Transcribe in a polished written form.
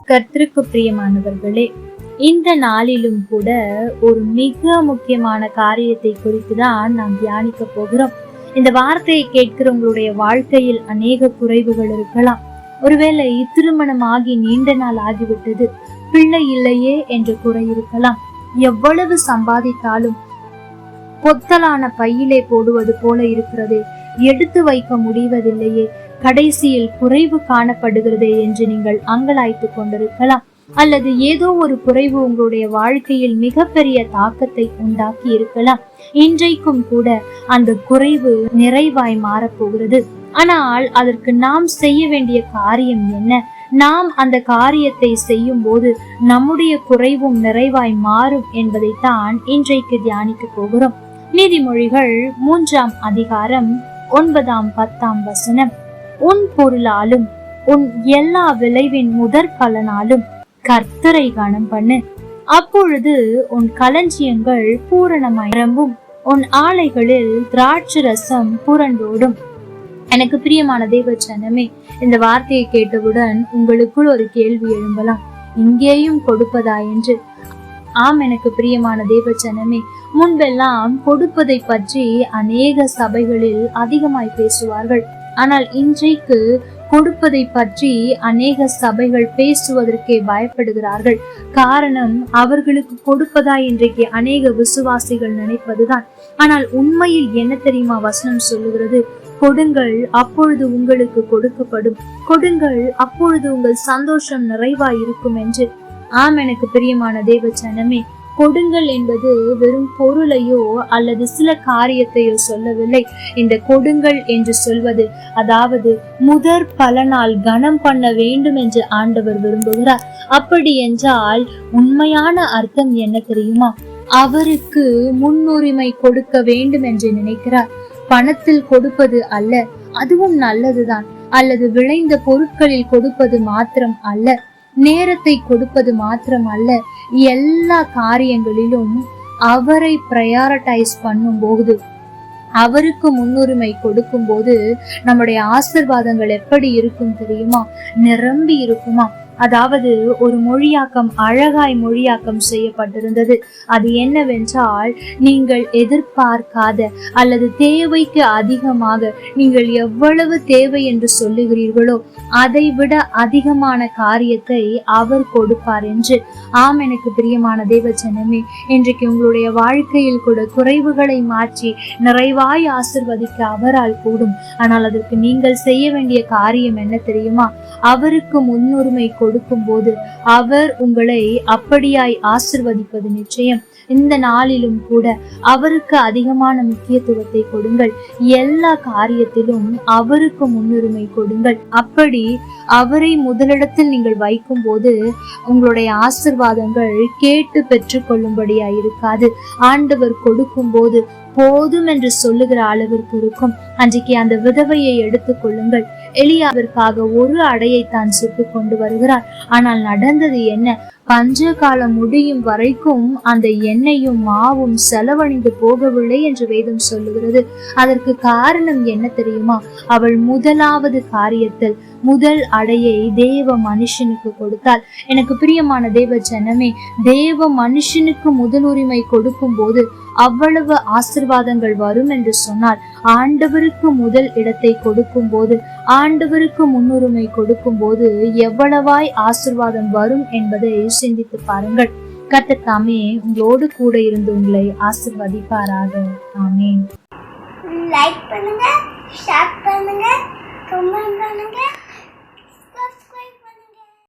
கர்த்தருக்கு பிரியமானவர்களே, இந்த நாளிலும் கூட ஒரு மிக முக்கியமான காரியத்தை குறித்துதான் நாம் தியானிக்க போகிறோம். இந்த வார்த்தையை கேட்கிற உங்களுடைய வாழ்க்கையில் அநேக குறைவுகள் இருக்கலாம். ஒருவேளை திருமணமாகி நீண்ட நாள் ஆகிவிட்டது, பிள்ளை இல்லையே என்ற குறை இருக்கலாம். எவ்வளவு சம்பாதித்தாலும் பொத்தலான பையிலே போடுவது போல இருக்கிறது, எடுத்து வைக்க முடிவதில்லையே, கடைசியில் குறைவு காணப்படுகிறதே என்று நீங்கள் அங்கலாய்த்து கொண்டிருக்கலாம். அல்லது ஏதோ ஒரு குறைவு உங்களுடைய வாழ்க்கையில் மிகப்பெரிய தாக்கத்தை உண்டாக்கி இருக்கலாம். இன்றைக்கும் கூட அந்த குறைவு நிறைவாய் மாறப்போகிறது. ஆனால் அதற்கு நாம் செய்ய வேண்டிய காரியம் என்ன? நாம் அந்த காரியத்தை செய்யும் போது நம்முடைய குறைவும் நிறைவாய் மாறும் என்பதைத்தான் இன்றைக்கு தியானிக்க போகிறோம். நீதிமொழிகள் 3ஆம் அதிகாரம் 9, 10 வசனம். உன் பொருளாலும் உன் எல்லா விளைவின் முதற் பலனாலும் கர்த்தரை கனம் பண்ணு, அப்பொழுது உன் களஞ்சியங்கள் பூரணமாய் நிரம்பும், உன் ஆலைகளில் திராட்சை ரசம் புரண்டோடும். எனக்கு பிரியமான தேவஜனமே, இந்த வார்த்தையை கேட்டவுடன் உங்களுக்குள் ஒரு கேள்வி எழும்பலாம், இங்கேயும் கொடுப்பதா என்று. ஆம், எனக்கு பிரியமான தேவஜனமே, முன்பெல்லாம் கொடுப்பதை பற்றி அநேக சபைகளில் அதிகமாய் பேசுவார்கள். ஆனால் இன்றைக்கு கொடுப்பதை பற்றி அநேக சபைகள் பேசுவதற்கே பயப்படுகிறார்கள். காரணம், அவர்களுக்கு கொடுப்பதா இன்றைக்கு அநேக விசுவாசிகள் நினைப்பதுதான். ஆனால் உண்மையில் என்ன தெரியுமா வசனம் சொல்லுகிறது? கொடுங்கள், அப்பொழுது உங்களுக்கு கொடுக்கப்படும். கொடுங்கள், அப்பொழுது உங்கள் சந்தோஷம் நிறைவாய் இருக்கும் என்று. ஆம், எனக்கு பிரியமான தேவஜனமே, கொடுங்கள் என்பது வெறும் பொருளையோ அல்லது சில காரியத்தையோ சொல்லவில்லை. இந்த கொடுங்கள் என்று சொல்வது, அதாவது முதற் பலனால் கனம் பண்ண வேண்டும் என்று ஆண்டவர் விரும்புகிறார். அப்படி என்றால் உண்மையான அர்த்தம் என்ன தெரியுமா? அவருக்கு முன்னுரிமை கொடுக்க வேண்டும் என்று நினைக்கிறார். பணத்தில் கொடுப்பது அல்ல, அதுவும் நல்லதுதான். அல்லது விளைந்த பொருட்களில் கொடுப்பது மாத்திரம் அல்ல, நேரத்தை கொடுப்பது மாத்திரம் அல்ல, எல்லா காரியங்களிலும் அவரை பிரையாரிட்டைஸ் பண்ணும் போது, அவருக்கு முன்னுரிமை கொடுக்கும் போது நம்முடைய ஆசீர்வாதங்கள் எப்படி இருக்கும் தெரியுமா? நிரம்பி இருக்குமா? அதாவது ஒரு மொழியாக்கம், அழகாய் மொழியாக்கம் செய்யப்பட்டிருந்தது. அது என்னவென்றால், நீங்கள் எதிர்பார்க்காத அல்லது தேவைக்கு அதிகமாக நீங்கள் எவ்வளவு தேவை என்று சொல்லுகிறீர்களோ அதை விட அதிகமான காரியத்தை அவர் கொடுப்பார் என்று. ஆம், எனக்கு பிரியமான தேவஜனமே, இன்றைக்கு உங்களுடைய வாழ்க்கையில் கூட குறைவுகளை மாற்றி நிறைவாய் ஆசிர்வதிக்க அவரால் கூடும். ஆனால் அதற்கு நீங்கள் செய்ய வேண்டிய காரியம் என்ன தெரியுமா? அவருக்கு முன்னுரிமை கொடுக்கும் போது அவர் உங்களை அப்படியாய் ஆசிர்வதிப்பது நிச்சயம். இந்த நாளிலும் கூட அவருக்கு அதிகமான முக்கியத்துவத்தை கொடுங்கள். எல்லா காரியத்திலும் அவருக்கு முன்னுரிமை கொடுங்கள். அப்படி அவரை முதலிடத்தில் நீங்கள் வைக்கும் போது உங்களுடைய ஆசீர்வாதங்கள் கேட்டு பெற்றுக் கொள்ளும்படியா இருக்காது. ஆண்டவர் கொடுக்கும் போது போதும் என்று சொல்லுகிற அளவிற்கு இருக்கும். அன்றைக்கு அந்த விதவையை எடுத்துக் கொள்ளுங்கள். எலியாவிற்காக ஒரு அடையை தான் சுட்டு கொண்டு வருகிறார். ஆனால் நடந்தது என்ன? பஞ்ச காலம் முடியும் வரைக்கும் அந்த எண்ணெயும் மாவும் செலவழிந்து போகவில்லை என்று வேதம் சொல்லுகிறது. அதற்கு காரணம் என்ன தெரியுமா? அவள் முதலாவது காரியத்தில் முதல் அடையை தேவ மனுஷனுக்கு கொடுத்தாள். எனக்கு பிரியமான தேவ ஜனமே, தேவ மனுஷனுக்கு முதல் உரிமை கொடுக்கும் போது அவ்வளவு ஆசீர்வாதங்கள் வரும் என்று சொன்னால், ஆண்டவருக்கு முதல் இடத்தை கொடுக்கும் போது, ஆண்டவருக்கு முன்னுரிமை கொடுக்கும் போது எவ்வளவாய் ஆசீர்வாதம் வரும் என்பதை சிந்தித்து பாருங்கள். கர்த்தர் தாமே உங்களோடு கூட இருந்து உங்களை ஆசீர்வதிப்பாராக. ஆமென். லைக் பண்ணுங்க, ஷேர் பண்ணுங்க, கமெண்ட் பண்ணுங்க.